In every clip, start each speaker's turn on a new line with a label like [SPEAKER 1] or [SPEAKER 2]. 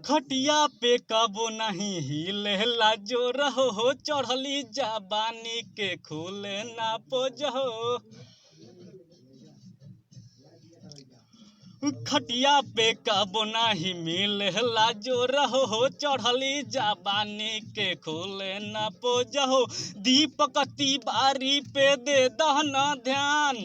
[SPEAKER 1] खटिया पे कबो नहीं हिलेला जो रहो चढ़ली जबानी के खुले ना पोजहो। खटिया पे कबो नहीं मिलेला जो रहो चढ़ली जबानी के खुले न पोजहो। दीपक तिवारी पे दे दहना ध्यान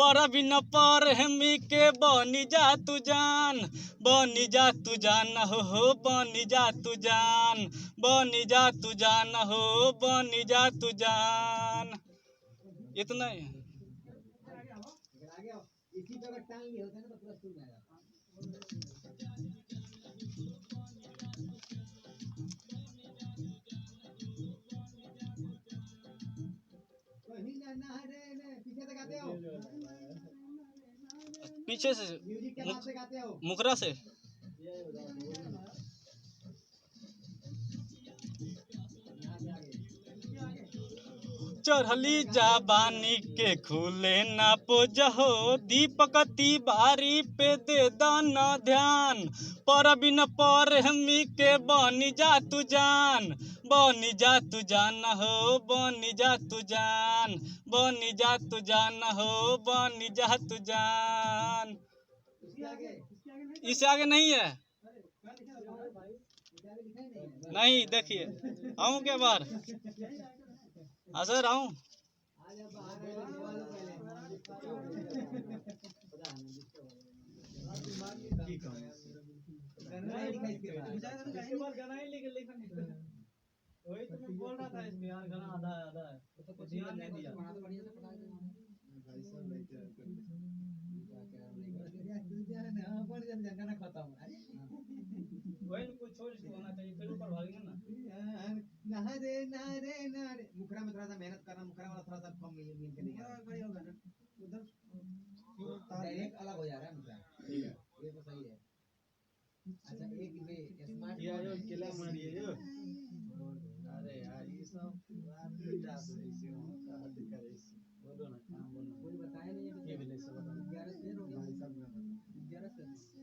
[SPEAKER 1] पर बिन पर हमी के बनी जा तू जान। बनी जा तू जान हो बनी जा तू जान। बनी जा तू जान हो बनी जा तू जान। इतना ही पीछे से मुकरा से चढ़ली जबानी के खुले ना पोजहो। दीपक तिवारी पे दे दाना ध्यान पर बिन पर हमी के बनी जा तू जान। बनी जा तू जान हो बनी जा तू जान। बनी जा तू जान हो बनी जा तू जान। इससे आगे नहीं है। नहीं देखिए आऊँ क्या बार हाँ सर आऊँ। वही तो मैं बोल रहा था इसमें यार गाना आधा आधा है तो कुछ ध्यान नहीं दिया। वही कुछ छोड़ इसको होना चाहिए फिर ऊपर भागेंगे ना।
[SPEAKER 2] मुखरा में थोड़ा सा मेहनत करना मुखरा वाला थोड़ा सा कम मिल के नहीं उधर डायरेक्ट अलग हो जा रहा है मुखरा। ये तो सही है। अच्छा एक वे स्मार्ट
[SPEAKER 1] यार यो किला मारिए यो।
[SPEAKER 2] अरे यार ये सब बोलो ना काम बोलो कोई बताया नहीं है कि 11 से 11 से